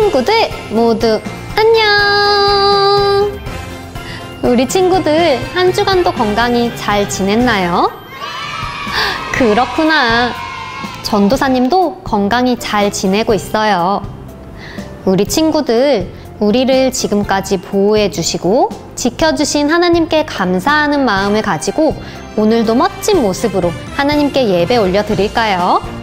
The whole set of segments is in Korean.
친구들 모두 안녕! 우리 친구들 한 주간도 건강히 잘 지냈나요? 그렇구나. 전도사님도 건강히 잘 지내고 있어요. 우리 친구들, 우리를 지금까지 보호해 주시고 지켜주신 하나님께 감사하는 마음을 가지고 오늘도 멋진 모습으로 하나님께 예배 올려드릴까요?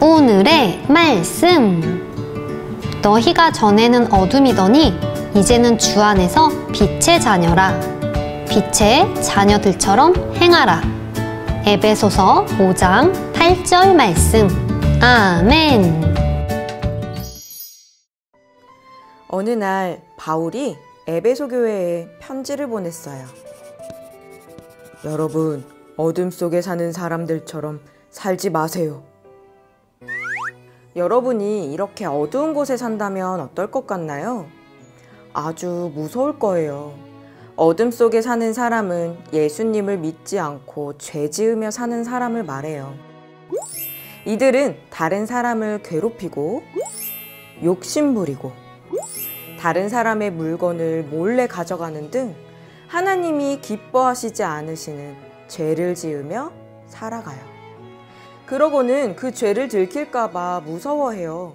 오늘의 말씀. 너희가 전에는 어둠이더니 이제는 주 안에서 빛의 자녀라. 빛의 자녀들처럼 행하라. 에베소서 5장 8절 말씀. 아멘. 어느 날 바울이 에베소 교회에 편지를 보냈어요. 여러분, 어둠 속에 사는 사람들처럼 살지 마세요. 여러분이 이렇게 어두운 곳에 산다면 어떨 것 같나요? 아주 무서울 거예요. 어둠 속에 사는 사람은 예수님을 믿지 않고 죄 지으며 사는 사람을 말해요. 이들은 다른 사람을 괴롭히고 욕심부리고 다른 사람의 물건을 몰래 가져가는 등 하나님이 기뻐하시지 않으시는 죄를 지으며 살아가요. 그러고는 그 죄를 들킬까봐 무서워해요.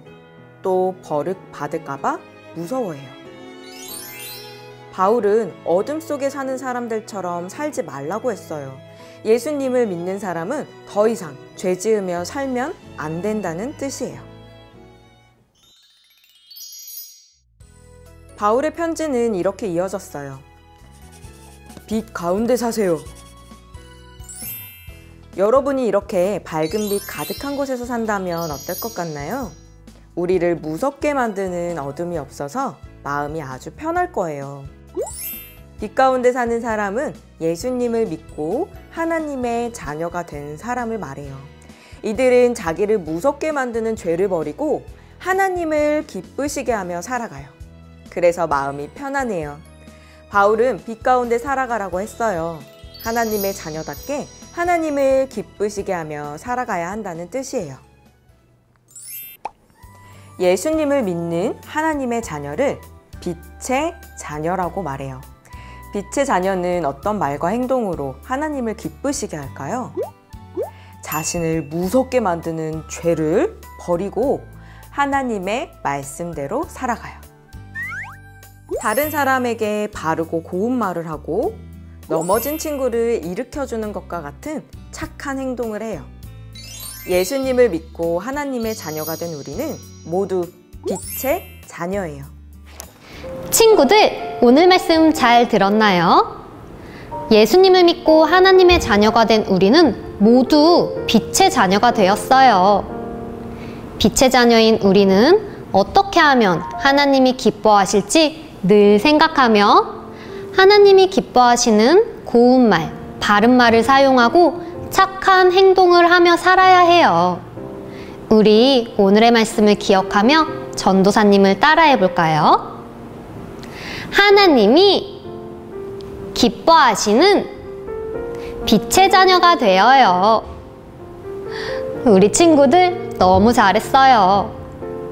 또 벌을 받을까봐 무서워해요. 바울은 어둠 속에 사는 사람들처럼 살지 말라고 했어요. 예수님을 믿는 사람은 더 이상 죄 지으며 살면 안 된다는 뜻이에요. 바울의 편지는 이렇게 이어졌어요. 빛 가운데 사세요. 여러분이 이렇게 밝은 빛 가득한 곳에서 산다면 어떨 것 같나요? 우리를 무섭게 만드는 어둠이 없어서 마음이 아주 편할 거예요. 빛 가운데 사는 사람은 예수님을 믿고 하나님의 자녀가 된 사람을 말해요. 이들은 자기를 무섭게 만드는 죄를 버리고 하나님을 기쁘시게 하며 살아가요. 그래서 마음이 편안해요. 바울은 빛 가운데 살아가라고 했어요. 하나님의 자녀답게 하나님을 기쁘시게 하며 살아가야 한다는 뜻이에요. 예수님을 믿는 하나님의 자녀를 빛의 자녀라고 말해요. 빛의 자녀는 어떤 말과 행동으로 하나님을 기쁘시게 할까요? 자신을 무섭게 만드는 죄를 버리고 하나님의 말씀대로 살아가요. 다른 사람에게 바르고 고운 말을 하고 넘어진 친구를 일으켜주는 것과 같은 착한 행동을 해요. 예수님을 믿고 하나님의 자녀가 된 우리는 모두 빛의 자녀예요. 친구들, 오늘 말씀 잘 들었나요? 예수님을 믿고 하나님의 자녀가 된 우리는 모두 빛의 자녀가 되었어요. 빛의 자녀인 우리는 어떻게 하면 하나님이 기뻐하실지 늘 생각하며 하나님이 기뻐하시는 고운 말, 바른 말을 사용하고 착한 행동을 하며 살아야 해요. 우리 오늘의 말씀을 기억하며 전도사님을 따라해 볼까요? 하나님이 기뻐하시는 빛의 자녀가 되어요. 우리 친구들 너무 잘했어요.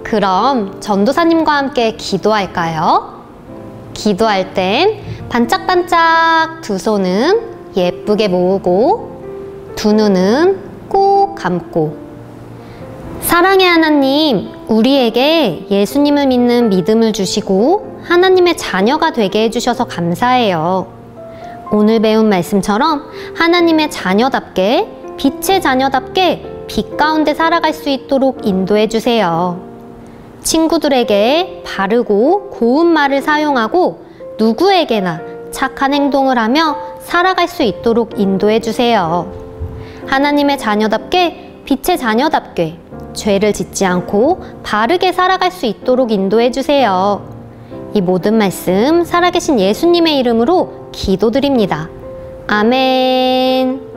그럼 전도사님과 함께 기도할까요? 기도할 땐 반짝반짝 두 손은 예쁘게 모으고 두 눈은 꼭 감고, 사랑의 하나님, 우리에게 예수님을 믿는 믿음을 주시고 하나님의 자녀가 되게 해주셔서 감사해요. 오늘 배운 말씀처럼 하나님의 자녀답게, 빛의 자녀답게 빛 가운데 살아갈 수 있도록 인도해 주세요. 친구들에게 바르고 고운 말을 사용하고 누구에게나 착한 행동을 하며 살아갈 수 있도록 인도해 주세요. 하나님의 자녀답게, 빛의 자녀답게 죄를 짓지 않고 바르게 살아갈 수 있도록 인도해 주세요. 이 모든 말씀 살아계신 예수님의 이름으로 기도드립니다. 아멘.